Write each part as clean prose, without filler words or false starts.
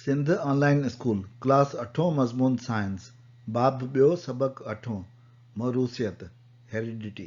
Sindh online school class 8 मज़मून science बाब ॿियो सबक़ 8 मौरूसियत हेरिडिटी।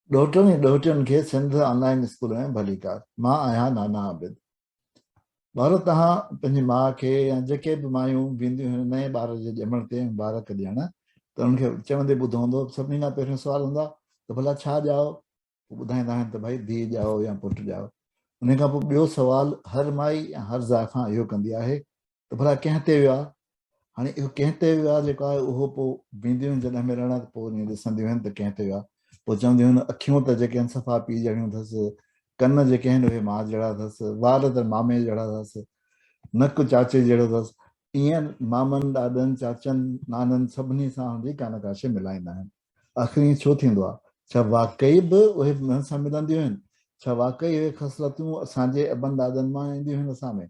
ॾोहिटनि ऐं ॾोहिटियुनि खे सिंध ऑनलाइन स्कूल में भली कार। मां आहियां नाना आबिद। ॿार तव्हां पंहिंजी माउ खे या जेके बि मायूं बीहंदियूं आहिनि नए ॿार जे ॼमण ते मुबारक ॾियण, त उन्हनि खे चवंदे ॿुधो हूंदो सभिनी खां पहिरियों सुवालु हूंदो आहे त भला छा ॼाओ? ॿुधाईंदा आहिनि त भई धीउ ॼाओ या पुटु ॼाओ। उन खां पोइ ॿियो सुवालु हर माई या हर ज़ाइफ़ा इहो कंदी आहे त भला कंहिं ते वियो आहे? हाणे इहो कंहिं ते वियो आहे जेको आहे उहो पोइ बीहंदियूं आहिनि जॾहिं मिलण त पोइ ईअं ॾिसंदियूं आहिनि त कंहिं ते वियो आहे। पोइ चवंदियूं आहिनि अखियूं त जेके आहिनि सफ़ा पीउ जहिड़ियूं अथसि, कन जेके आहिनि उहे माउ जहिड़ा अथसि, वार त मामे जहिड़ा अथसि, नकु चाचे जहिड़ो अथसि। ईअं मामनि ॾाॾनि चाचनि नाननि सभिनी सां हुनजी कान काशे मिलाईंदा आहिनि। आख़िर ईअं छो थींदो आहे? छा वाकई बि उहे हुननि सां मिलंदियूं आहिनि? छा वाकई उहे ख़सलतूं असांजे अबनि ॾाॾनि मां ईंदियूं आहिनि असां में?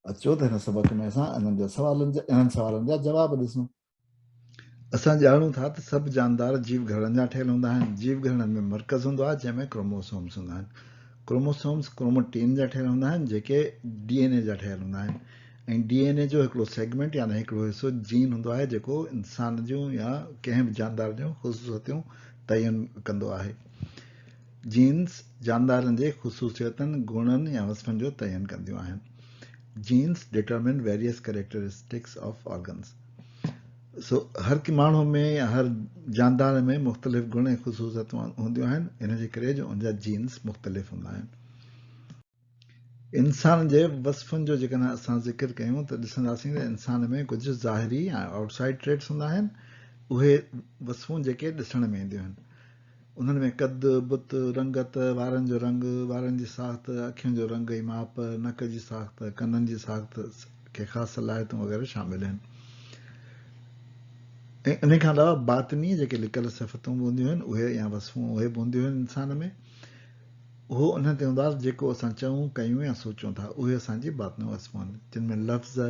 अचो त हिन सबक़ में असां इन्हनि सवालनि जा जवाब ॾिसूं। असां ॼाणूं था त सभु जानदार जीव घरनि जा ठहियल हूंदा आहिनि। जीव घरनि में मर्कज़ हूंदो आहे जंहिंमें क्रोमोसोम्स हूंदा आहिनि। क्रोमोसोम्स क्रोमोटीन जा ठहियल हूंदा आहिनि जेके DNA जा ठहियल हूंदा आहिनि। ऐं DNA जो हिकिड़ो सेगमेंट यानी हिकिड़ो हिसो जीन हूंदो आहे जेको इंसान जूं या कंहिं बि जानदार जूं ख़ुशूसियतूं तयन कंदो आहे। जीन्स जानदारनि जे ख़ुशूसियतनि गुणनि या वसफ़नि जो तयन कंदियूं आहिनि। Genes determine various characteristics of organs. हर के माण्हू में या हर जानदार में मुख़्तलिफ़ गुण ऐं ख़ुशूसियतूं हूंदियूं आहिनि, इन जे करे जो उनजा जीन्स मुख़्तलिफ़ हूंदा आहिनि। इंसान जे वसफ़नि जो जेकॾहिं असां ज़िक्र कयूं त ॾिसंदासीं त इंसान में कुझु ज़ाहिरी या आउटसाइड ट्रेट्स हूंदा आहिनि। उहे वसफ़ूं जेके ॾिसण में ईंदियूं आहिनि, उन्हनि में कद बुत रंगत, वारनि जो रंग, वारनि जी साख़्त, अखियुनि जो रंग ऐं माप, नक जी साख़्त, कननि जी साख़्त खे ख़ासि सलाहियतूं वग़ैरह शामिल आहिनि। ऐं इन खां अलावा बातनी जेके लिकल सिफ़तूं बि हूंदियूं आहिनि उहे या वसफ़ूं उहे बि हूंदियूं आहिनि इंसान में। उहो उन ते हूंदो आहे जेको असां चऊं कयूं या सोचूं था, उहे असांजी बातनूं वसफ़ूं आहिनि। जिन में लफ़्ज़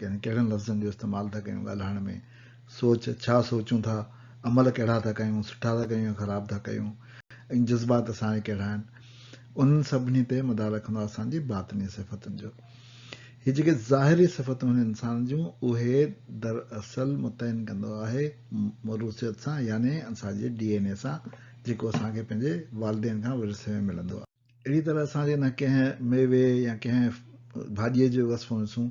यानी कहिड़नि लफ़्ज़नि जो इस्तेमालु था कयूं ॻाल्हाइण में, सोच छा सोचूं था, अमल कहिड़ा था कयूं, सुठा था कयूं या ख़राबु था कयूं, ऐं जज़्बात असांजे कहिड़ा आहिनि, उन्हनि सभिनी ते मदार रखंदो आहे असांजी बातनी सिफ़तुनि जो। हीअ जेके ज़ाहिरी सिफ़तूं आहिनि इंसान जूं उहे दरअसल मुतयन कंदो आहे मौरूसियत सां, यानी असांजे DNA सां, जेको असांखे पंहिंजे वालिदेन खां विरसे में मिलंदो आहे। अहिड़ी तरह असांजे न कंहिं मेवे या कंहिं भाॼीअ जो वसफ़ूं ॾिसूं,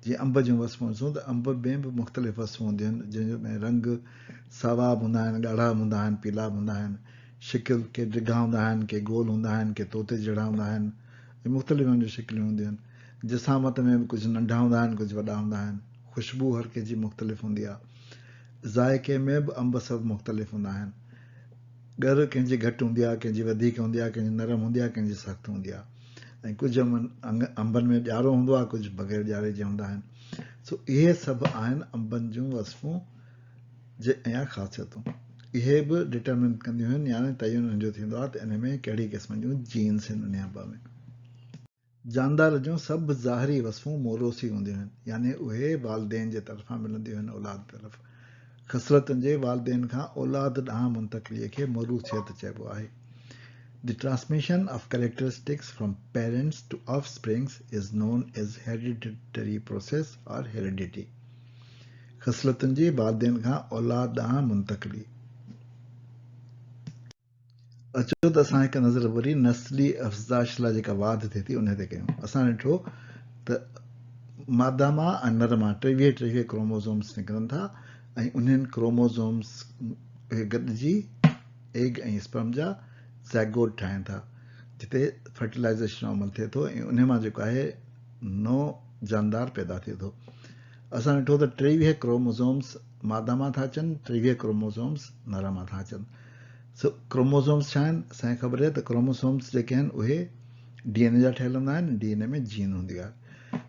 जीअं अंब जूं वसफ़ूं ॾिसूं त अंब में बि मुख़्तलिफ़ वसफ़ूं हूंदियूं आहिनि, जंहिंमें रंग सावा बि हूंदा आहिनि, ॻाढ़ा बि हूंदा आहिनि, पीला बि हूंदा आहिनि, शिकिल के डिघा हूंदा आहिनि, के गोल हूंदा आहिनि, के तोते जहिड़ा हूंदा आहिनि, ऐं मुख़्तलिफ़ जूं शिकिलियूं हूंदियूं आहिनि। जिसामत में बि कुझु नंढा हूंदा आहिनि, कुझु वॾा हूंदा आहिनि। ख़ुशबू हर कंहिंजी मुख़्तलिफ़ हूंदी आहे। ज़ाइक़े में बि अंब सभु मुख़्तलिफ़ हूंदा आहिनि। ॻर कंहिंजी घटि हूंदी आहे, कंहिंजी वधीक हूंदी आहे, कंहिंजी नरम हूंदी आहे, कंहिंजी सख़्तु हूंदी आहे। ऐं कुझु अंबनि में ॼारो हूंदो आहे, कुझु बग़ैर ॼारे जा हूंदा आहिनि। इहे सभु आहिनि अंबनि जूं वसफ़ूं या ख़ासियतूं। इहे बि डिटरमिन कंदियूं आहिनि, यानी तयन जो थींदो आहे त इन में कहिड़ी क़िस्म जूं जीन्स आहिनि। उन अंब में जानदार जूं सभु ज़ाहिरी वसफ़ूं मोरूसी हूंदियूं आहिनि, यानी उहे वालिदेन जे तरफ़ां मिलंदियूं आहिनि औलाद तरफ़। ख़सलतुनि जे वालिदेन खां औलाद ॾांहुं मुंतक़िलीअ खे मोरूसियत चइबो आहे। The transmission of characteristics from parents to offsprings is known as hereditary process or heredity. ख़सलतुनि जी वालिदेन खां औलाद ॾांहुं मुंतक़िली। अचो त असां हिकु नज़र वरी नस्ली अफ़ज़ाश लाइ जेका वाध थिए थी उन ते कयूं। असां ॾिठो त मादा मां ऐं नर मां टेवीह क्रोमोज़ोम्स निकिरनि था, ऐं उन्हनि क्रोमोज़ोम्स गॾिजी एग ऐं स्पर्म जा ज़ैगोट ठाहिनि था, जिते फर्टिलाइज़ेशन जो अमल थिए थो, ऐं उन मां जेको आहे नओं जानदार पैदा थिए थो। असां ॾिठो त 23 क्रोमोज़ोम्स मादा मां था अचनि, 23 क्रोमोज़ोम्स नर मां था अचनि। क्रोमोज़ोम्स छा आहिनि? असांखे ख़बर आहे त क्रोमोज़ोम्स जेके आहिनि उहे DNA जा ठहियल हूंदा आहिनि। DNA में जीन हूंदी आहे।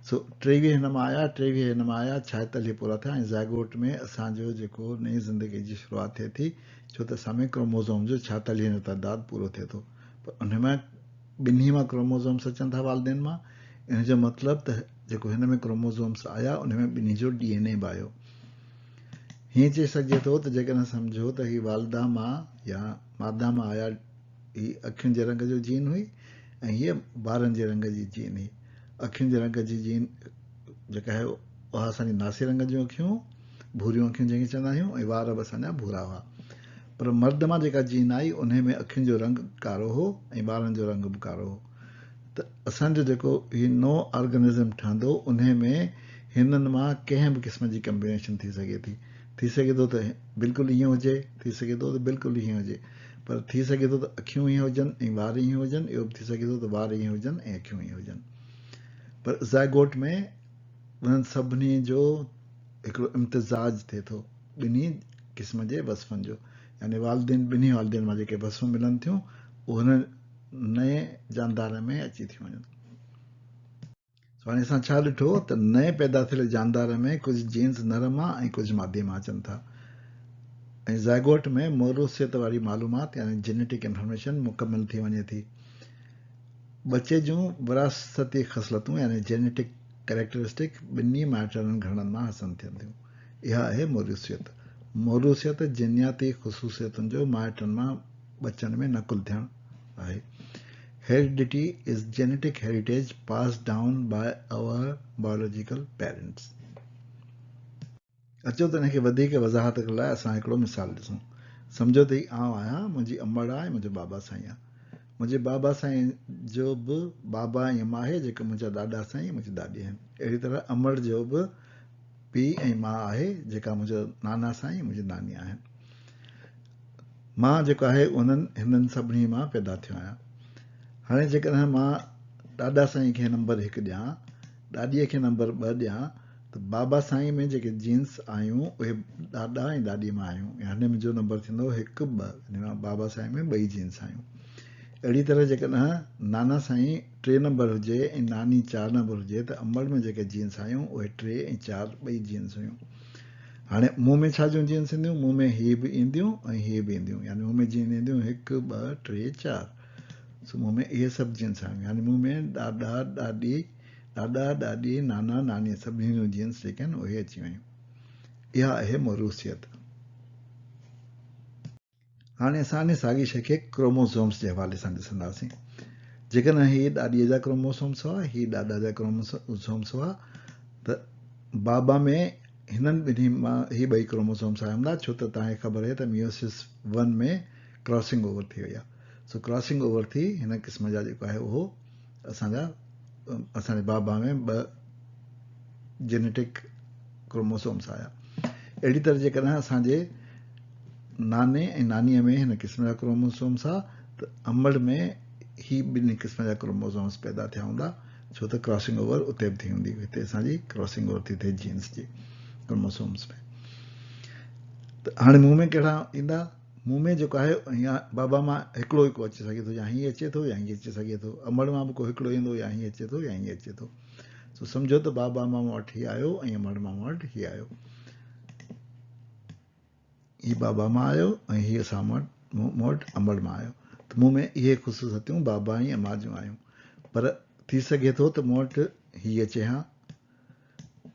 23 हिन मां आया, 23 हिन मां आया, छाहेतालीह इहे पूरा थिया, ऐं ज़ैगोट में असांजो जेको नई ज़िंदगी जी शुरूआति थिए थी, छो त असां में क्रोमोज़ोम जो 46 जो तइदादु पूरो थिए थो। पर उन में ॿिन्ही मां क्रोमोज़ोम्स अचनि था वालिदेन मां। इन जो मतिलबु त जेको हिन में क्रोमोज़ोम्स आया उन में ॿिन्ही जो DNA बि आयो। हीअं चई सघिजे थो त जेकॾहिं सम्झो त हीअ वालिदा मां या मादा मां आया, हीअ अखियुनि जे रंग जो जीन हुई ऐं हीअ वारनि जे रंग जी जीन हुई। अखियुनि जे रंग जी जीन जेका आहे उहा असांजी नासी रंग जूं अखियूं, भूरियूं अखियूं जंहिंखे चवंदा आहियूं, ऐं वार बि असांजा भूरा हुआ। पर मर्द मां जेका जीन आई उन में अखियुनि जो रंग कारो हो ऐं वारनि जो रंग बि कारो हो। त असांजो जेको हीउ नओं ऑर्गेनिज़म ठहंदो उन में हिननि मां कंहिं बि क़िस्म जी कम्बिनेशन थी सघे थो त बिल्कुलु ईअं हुजे, थी सघे थो त बिल्कुलु ईअं हुजे, पर थी सघे थो त अखियूं ईअं हुजनि ऐं वार ईअं हुजनि, इहो बि थी सघे थो त वार ईअं हुजनि ऐं अखियूं ईअं हुजनि। पर ज़ाइगोट में उन्हनि सभिनी जो हिकिड़ो इम्तिज़ाज थिए थो ॿिन्ही क़िस्म जे वसफ़नि जो, यानी ॿिन्ही वालदेन मां जेके वसफ़ मिलनि थियूं उहे हुन नए जानदार में अची थियूं वञनि। हाणे असां छा ॾिठो त नए पैदा थियल जानदार में कुझु जीन्स नरम आहे ऐं कुझु मादे मां अचनि था, ऐं ज़ाइगोट में मोरूसियत वारी मालूमात यानी जेनेटिक इंफॉर्मेशन मुकमल थी वञे थी। बचे जूं विरासती ख़सलतूं यानी जेनेटिक कैरेक्टरिस्टिक ॿिन्ही माइटनि घणनि मां हासिलु थियनि थियूं। इहा आहे मोरूसियत जिनियाती ख़ुसूसियतुनि जो माइटनि मां बचनि में नकुल थियणु आहे। Heredity is genetic heritage passed down by our biological parents. अचो त हिनखे वधीक वज़ाहत करण लाइ असां हिकिड़ो मिसाल ॾिसूं। सम्झो त आउं आहियां, मुंहिंजी अमड़ आहे, मुंहिंजो बाबा साईं आहे। मुंहिंजे बाबा साईं जो बि बाबा ऐं मां आहे जेके मुंहिंजा ॾाॾा साईं मुंहिंजी ॾाॾी आहिनि। अहिड़ी तरह अमड़ जो बि पीउ ऐं माउ आहे जेका मुंहिंजो नाना साईं मुंहिंजी नानी आहिनि। मां जेको आहे हिननि सभिनी मां पैदा थियो आहियां। हाणे जेकॾहिं मां ॾाॾा साईं खे नंबर 1 ॾियां, ॾाॾीअ खे नंबर 2 ॾियां, त बाबा साईं में जेके जीन्स आहियूं उहे ॾाॾा ऐं ॾाॾी मां आहियूं, यानी मुंहिंजो नंबर थींदो 1 2, यानी बाबा साईं में 2 जीन्स आहियूं। अहिड़ी तरह जेकॾहिं नाना साईं 3 नंबर हुजे ऐं नानी 4 नंबर हुजे त अमड़ में जेके जीन्स आहियूं उहे 3 ऐं 4 2 जीन्स हुयूं। हाणे मूं में छा जूं जीन्स ईंदियूं, मूं में हीअ बि ईंदियूं ऐं हीअ बि ईंदियूं, यानी मूं में जीन ईंदियूं 1 2 3 4। मूं में इहे सभु जीन्स आहियूं, यानी मूं में ॾाॾा ॾाॾी नाना नानी सभिनी जूं जीन्स जेके आहिनि उहे अची वियूं। इहा आहे मोरूसियत। हाणे असां साॻी शइ खे क्रोमोसोम्स जे हवाले सां ॾिसंदासीं। जेकॾहिं हीअ ॾाॾीअ जा क्रोमोसोम्स हुआ, हीअ ॾाॾा जा क्रोमोसोम्स हुआ, त बाबा में हिननि ॿिन्ही मां ही 2 क्रोमोसोम्स आया हूंदा, छो त तव्हांखे ख़बर आहे त मियोसिस 1 में क्रॉसिंग ओवर थी वई आहे। सो क्रॉसिंग ओवर थी हिन क़िस्म जा जेको आहे उहो असांजे बाबा में 2 जेनेटिक क्रोमोसोम्स आया। अहिड़ी तरह जेकॾहिं असांजे नाने ऐं नानीअ में हिन क़िस्म जा क्रोमोसोम्स आहे त अमड़ में ही 2 क़िस्म जा क्रोमोसोम्स पैदा थिया हूंदा, छो त क्रॉसिंग ओवर उते बि थी हूंदी, हिते असांजी क्रॉसिंग ओवर थी थिए जीन्स जी क्रोमोसोम्स में। त हाणे मूं में कहिड़ा ईंदा, मूं में जेको आहे या बाबा मां हिकिड़ो ई को अची सघे थो, या हीअं अचे थो या हीअं अची सघे थो, अमड़ मां बि को हिकिड़ो ईंदो, या हीअं अचे थो या हीअं अचे थो। सो सम्झो त बाबा मां वटि हीअ आयो ऐं अमड़ मां वटि हीअ आयो, हीअ बाबा मां आयो ऐं हीअ असां मूं वटि अमड़ मां आयो। त मूं में इहे ख़ुसूसियतूं बाबा ऐं अम्मा जूं आहियूं, पर थी सघे थो त मूं वटि हीअ अचे हा,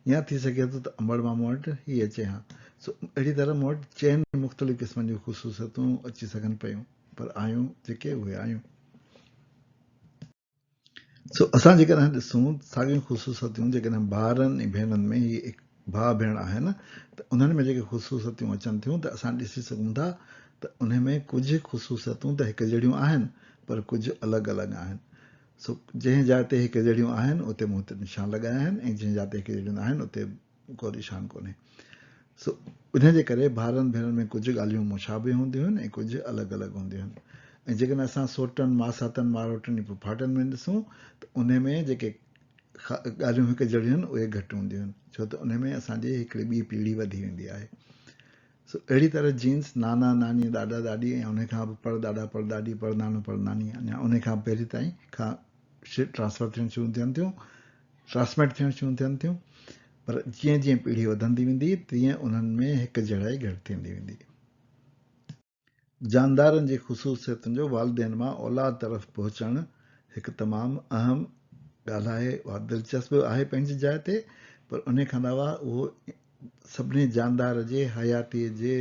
या थी सघे थो त अमड़ मां मूं वटि हीअ अचे हा। सो अहिड़ी तरह मूं वटि 4 मुख़्तलिफ़ क़िस्मनि जूं ख़ुसूसियतूं अची सघनि पियूं, पर आहियूं जेके उहे आहियूं। सो असां जेकॾहिं ॾिसूं साॻियूं ख़ुसूसियतूं जेकॾहिं भाउरनि ऐं भेनरुनि में, हीअ भाउ भेण आहिनि त उन्हनि में जेके ख़ुसूसियतूं अचनि थियूं त असां ॾिसी सघूं था त उन में कुझु ख़ुसूसियतूं त हिकु जहिड़ियूं आहिनि, पर कुझु अलॻि अलॻि आहिनि। सो जंहिं जाइ ते हिकु जहिड़ियूं आहिनि उते मूं ते निशान लॻाया आहिनि, ऐं जंहिं जाइ ते हिकु जहिड़ियूं न आहिनि उते को निशान कोन्हे। सो इन जे करे भाउरनि भेनरुनि में कुझु ॻाल्हियूं मुशाबे हूंदियूं आहिनि ऐं कुझु अलॻि अलॻि हूंदियूं आहिनि। ऐं जेकॾहिं असां सोटनि मासातनि मारोटनि ऐं फुफाटनि में ॾिसूं त उन में जेके ॻाल्हियूं हिकु जहिड़ियूं आहिनि उहे घटि हूंदियूं आहिनि, छो त उन में असांजी हिकिड़ी ॿी पीढ़ी वधी वेंदी आहे। सो अहिड़ी तरह जीन्स नाना नानी ॾाॾा ॾाॾी ऐं उन खां बि परॾाॾा परॾाॾी परनानो परनानी, अञा उन खां पहिरीं ताईं खां ट्रांसफर थियणु शुरू थियनि थियूं, ट्रांसमिट थियणु शुरू थियनि थियूं, पर जीअं जीअं पीढ़ी वधंदी वेंदी तीअं उन्हनि में हिकु जहिड़ाई घटि थींदी वेंदी। जानदारनि जी ख़ुसूसियतुनि जो वालदेन मां औलाद तरफ़ पहुचणु हिकु तमामु अहम ॻाल्हि आहे, उहा दिलचस्प आहे पंहिंजी जाइ ते, पर उन खां अलावा उहो सभिनी जानदार जे हयातीअ जे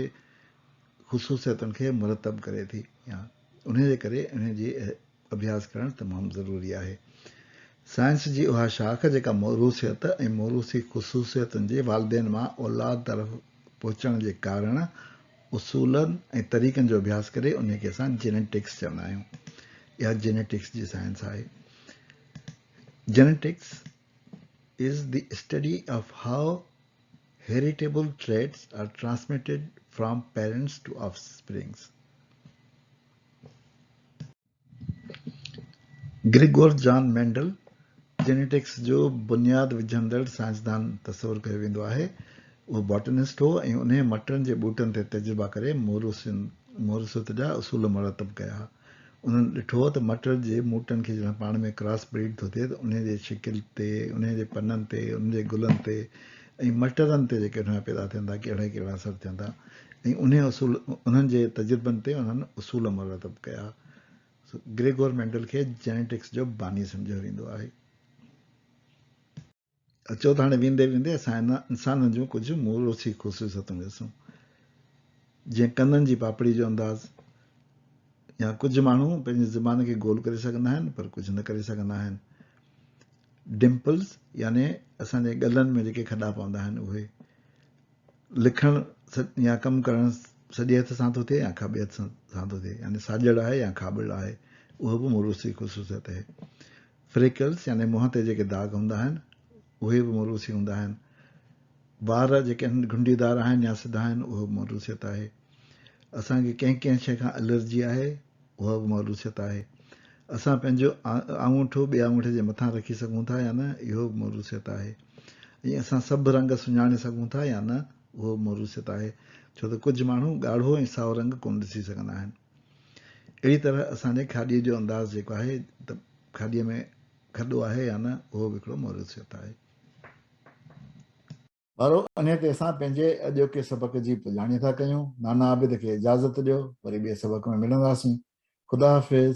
ख़ुसूसियतुनि खे मुरतब करे थी, या उन जे करे इन जी अभ्यास करणु तमामु ज़रूरी आहे। साइंस जी उहा शाख जेका मोरूसियत ऐं मोरूसी ख़ुसूसियतुनि जे वालदेन मां औलाद तरफ़ पहुचण जे कारण उसूलनि ऐं तरीक़नि जो अभ्यास करे उन खे असां जेनेटिक्स चवंदा आहियूं. इहा जेनेटिक्स जी साइंस आहे. Genetics is the study of how heritable traits are transmitted from parents to offsprings. Grigor John Mendel genetics जो बुनियादु विझंदड़ साइंसदान तस्वुरु कयो वेंदो आहे. उहो बॉटनिस्ट हो ऐं उन मटरनि जे ॿूटनि ते तजुर्बा करे मोरूसियत जा उसूल मुरतब कया. उन्हनि ॾिठो त मटर जे ॿूटनि खे जॾहिं पाण में क्रॉस ब्रीड थो थिए त उन जे शिकिल ते, उन जे पननि ते, उन जे गुलनि ते ऐं मटरनि ते जेके उन पैदा थियनि था कहिड़ा कहिड़ा असर थियनि था ऐं उन्हनि जे तजुर्बनि ते उन्हनि उसूल मुरतब कया. ग्रेगोर मेंडल खे जेनेटिक्स जो बानी सम्झियो वेंदो आहे. अचो त हाणे वेंदे वेंदे असां इंसाननि जूं कुझु मोरूसी ख़ुसूसियतूं ॾिसूं. जीअं कननि जी पापड़ी जो अंदाज़, या कुझु माण्हू पंहिंजी ज़ुबान खे गोल करे सघंदा आहिनि पर कुझु न करे सघंदा आहिनि. डिम्पल्स यानी असांजे गलनि में जेके खॾा पवंदा आहिनि उहे. लिखणु या कमु करणु सॼे हथ सां थो थिए या खॿे हथ सां थो थिए, यानी साॼड़ आहे या खाॿड़ आहे, उहो बि मोरूसी ख़ुसूसियत आहे. फ्रिकल्स यानी मुंहं ते जेके दाग हूंदा आहिनि उहे बि मोरूसी हूंदा आहिनि. वार जेके गुंडीदार आहिनि या सिधा आहिनि उहो बि मोरूसियत आहे. असांखे कंहिं कंहिं शइ खां एलर्जी आहे, उहा बि मोरूसियत आहे. असां पंहिंजो आङूठो ॿिए आङूठे जे मथां रखी सघूं था या न, इहो बि मोरूसियत आहे. ऐं असां सभु रंग सुञाणे सघूं था या न, उहो बि मोरूसियत आहे. छो त कुझु माण्हू ॻाढ़ो ऐं साओ रंग कोन ॾिसी सघंदा आहिनि. अहिड़ी तरह असांजे खाधीअ जो अंदाज़ जेको आहे त खाधीअ में खॾो आहे या न, उहो बि हिकिड़ो मोरूसियत आहे. वारो अञा ते असां पंहिंजे अॼोके सबक़ जी पुॼाणी था कयूं. नाना आबिद खे इजाज़त ॾियो, वरी ॿिए सबक़ में मिलंदासीं. ख़ुदा हाफ़िज़.